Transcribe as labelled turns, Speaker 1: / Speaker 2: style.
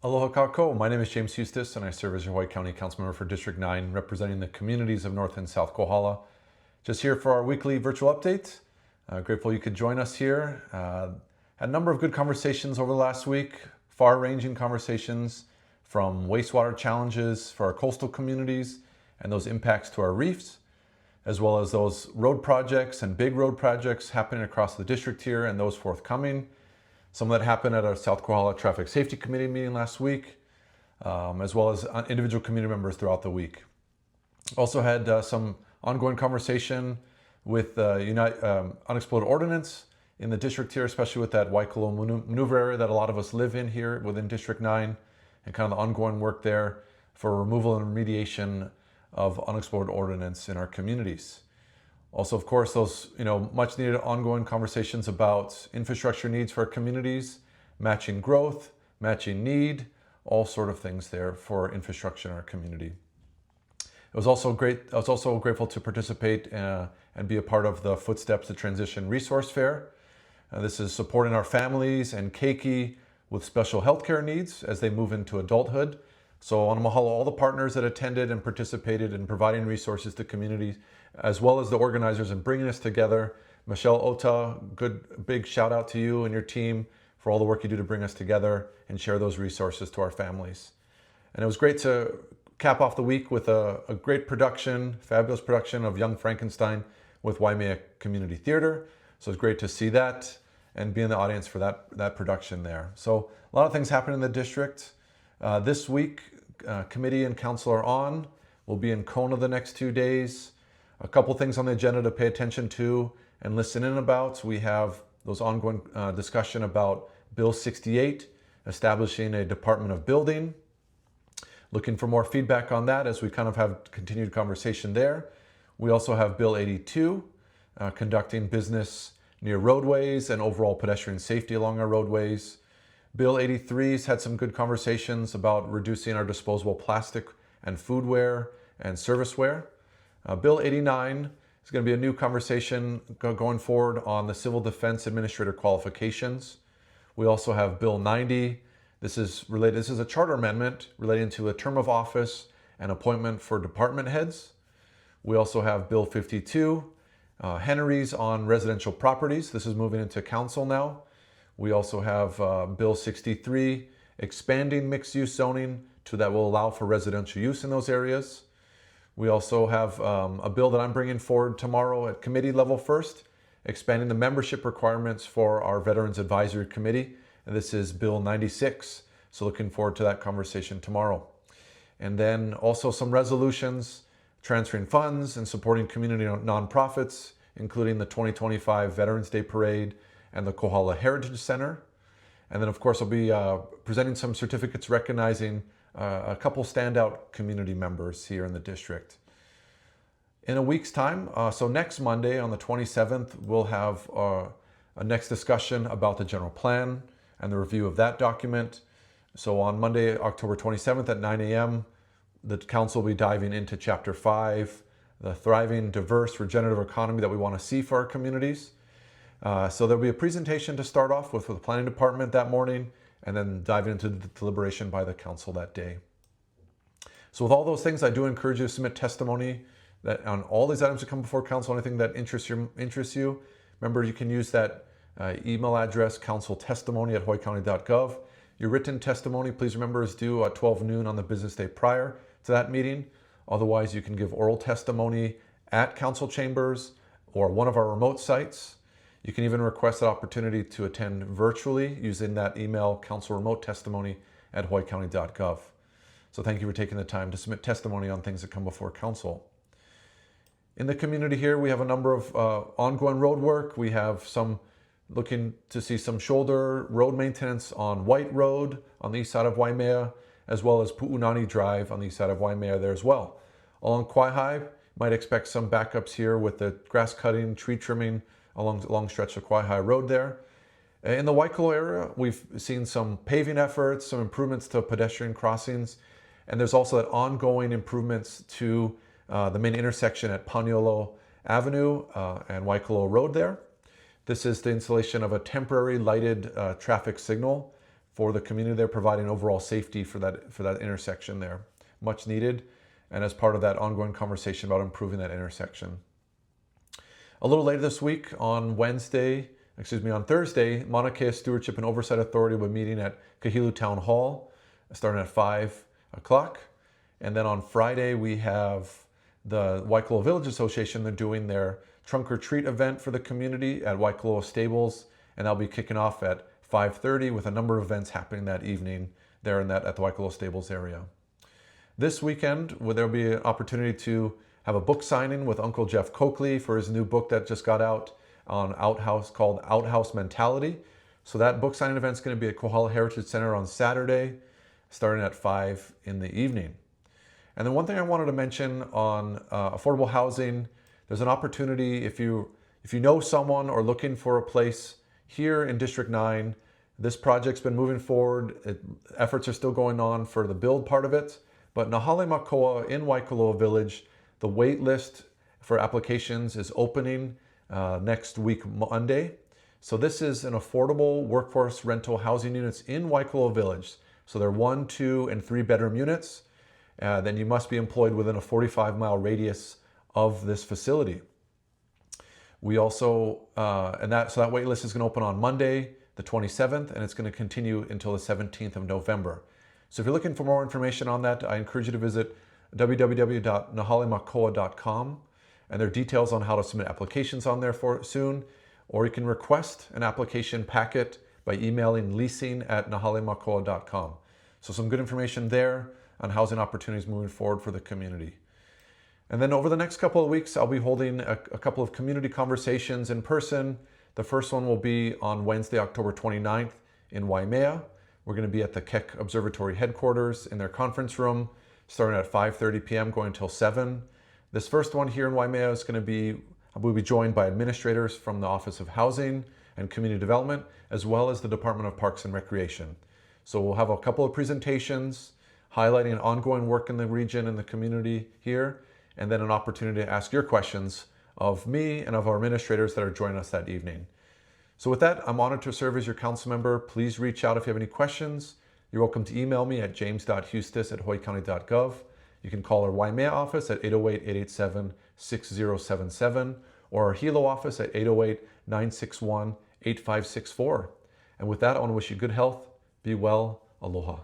Speaker 1: Aloha kako. My name is James Hustace and I serve as your Hawaii County Councilmember for District 9, representing the communities of North and South Kohala. Just here for our weekly virtual update. Grateful you could join us here. Had a number of good conversations over the last week, far-ranging conversations from wastewater challenges for our coastal communities and those impacts to our reefs, as well as those road projects and big road projects happening across the district here and those forthcoming. Some of that happened at our South Kohala Traffic Safety Committee meeting last week, as well as individual community members throughout the week. Also had some ongoing conversation with unexploded ordnance in the district here, especially with that Waikolo maneuver area that a lot of us live in here within District 9, and kind of the ongoing work there for removal and remediation of unexploded ordnance in our communities. Also, of course, those much needed ongoing conversations about infrastructure needs for our communities, matching growth, matching need, all sort of things there for infrastructure in our community. It was also great. I was also grateful to participate and be a part of the Footsteps to Transition Resource Fair. This is supporting our families and keiki with special healthcare needs as they move into adulthood. So I want to mahalo all the partners that attended and participated in providing resources to communities, as well as the organizers in bringing us together. Michelle Ota, good big shout out to you and your team for all the work you do to bring us together and share those resources to our families. And it was great to cap off the week with a great production, fabulous production of Young Frankenstein with Waimea Community Theater. So it's great to see that and be in the audience for that production there. So a lot of things happen in the district. This week, committee and council are on. We'll be in Kona the next 2 days. A couple things on the agenda to pay attention to and listen in about. We have those ongoing discussion about Bill 68, establishing a Department of Building. Looking for more feedback on that as we kind of have continued conversation there. We also have Bill 82, conducting business near roadways and overall pedestrian safety along our roadways. Bill 83 has had some good conversations about reducing our disposable plastic and foodware and serviceware. Bill 89 is going to be a new conversation going forward on the Civil Defense Administrator qualifications. We also have Bill 90. This is a charter amendment relating to a term of office and appointment for department heads. We also have Bill 52, Henneries on residential properties. This is moving into council now. We also have Bill 63, expanding mixed-use zoning that will allow for residential use in those areas. We also have a bill that I'm bringing forward tomorrow at committee level first, expanding the membership requirements for our Veterans Advisory Committee. And this is Bill 96. So looking forward to that conversation tomorrow. And then also some resolutions transferring funds and supporting community nonprofits, including the 2025 Veterans Day Parade and the Kohala Heritage Center. And then of course I'll be presenting some certificates recognizing a couple standout community members here in the district. In a week's time, so next Monday on the 27th, we'll have a next discussion about the general plan and the review of that document. So on Monday, October 27th at 9 a.m., the council will be diving into Chapter 5, the thriving, diverse, regenerative economy that we want to see for our communities. So there'll be a presentation to start off with the planning department that morning, and then diving into the deliberation by the council that day. So with all those things, I do encourage you to submit testimony that on all these items that come before council, anything that interests you. Remember, you can use that email address, counciltestimony@hawaiicounty.gov. Your written testimony, please remember, is due at 12 noon on the business day prior to that meeting. Otherwise, you can give oral testimony at council chambers or one of our remote sites. You can even request an opportunity to attend virtually using that email, councilremotestimony@hawaiicounty.gov. So thank you for taking the time to submit testimony on things that come before council. In the community here, we have a number of ongoing road work. We have some looking to see some shoulder road maintenance on White Road on the east side of Waimea, as well as Pu'unani Drive on the east side of Waimea there as well. Along Kawaihae, might expect some backups here with the grass cutting, tree trimming along the long stretch of Kawaihae Road there. In the Waikolo area, we've seen some paving efforts, some improvements to pedestrian crossings, and there's also that ongoing improvements to the main intersection at Paniolo Avenue and Waikolo Road there. This is the installation of a temporary lighted traffic signal for the community there, providing overall safety for that intersection there. Much needed, and as part of that ongoing conversation about improving that intersection. A little later this week, on Thursday, Mauna Kea Stewardship and Oversight Authority will be meeting at Kohala Town Hall, starting at 5 o'clock. And then on Friday, we have the Waikoloa Village Association. They're doing their trunk or treat event for the community at Waikoloa Stables, and that'll be kicking off at 5:30 with a number of events happening that evening there at the Waikoloa Stables area. This weekend, there'll be an opportunity to have a book signing with Uncle Jeff Coakley for his new book that just got out on Outhouse called Outhouse Mentality. So that book signing event is going to be at Kohala Heritage Center on Saturday, starting at 5 in the evening. And then one thing I wanted to mention on affordable housing, there's an opportunity if you know someone or looking for a place here in District 9. This project's been moving forward. Efforts are still going on for the build part of it. But Nahale Makoa in Waikoloa Village, the wait list for applications is opening next week, Monday. So this is an affordable workforce rental housing units in Waikoloa Village. So they're 1, 2, and 3 bedroom units. Then you must be employed within a 45-mile radius of this facility. We also, so that wait list is going to open on Monday, the 27th, and it's going to continue until the 17th of November. So if you're looking for more information on that, I encourage you to visit www.nahalemakoa.com, and there are details on how to submit applications on there for soon, or you can request an application packet by emailing leasing@nahalemakoa.com. So some good information there on housing opportunities moving forward for the community. And then over the next couple of weeks, I'll be holding a couple of community conversations in person. The first one will be on Wednesday, October 29th in Waimea. We're going to be at the Keck Observatory headquarters in their conference room, starting at 5:30 p.m. going until 7. This first one here in Waimea is going to be, we'll be joined by administrators from the Office of Housing and Community Development, as well as the Department of Parks and Recreation. So we'll have a couple of presentations highlighting ongoing work in the region and the community here, and then an opportunity to ask your questions of me and of our administrators that are joining us that evening. So with that, I'm honored to serve as your council member. Please reach out if you have any questions. You're welcome to email me at james.hustace@hawaiicounty.gov. You can call our Waimea office at 808-887-6077 or our Hilo office at 808-961-8564. And with that, I want to wish you good health, be well, aloha.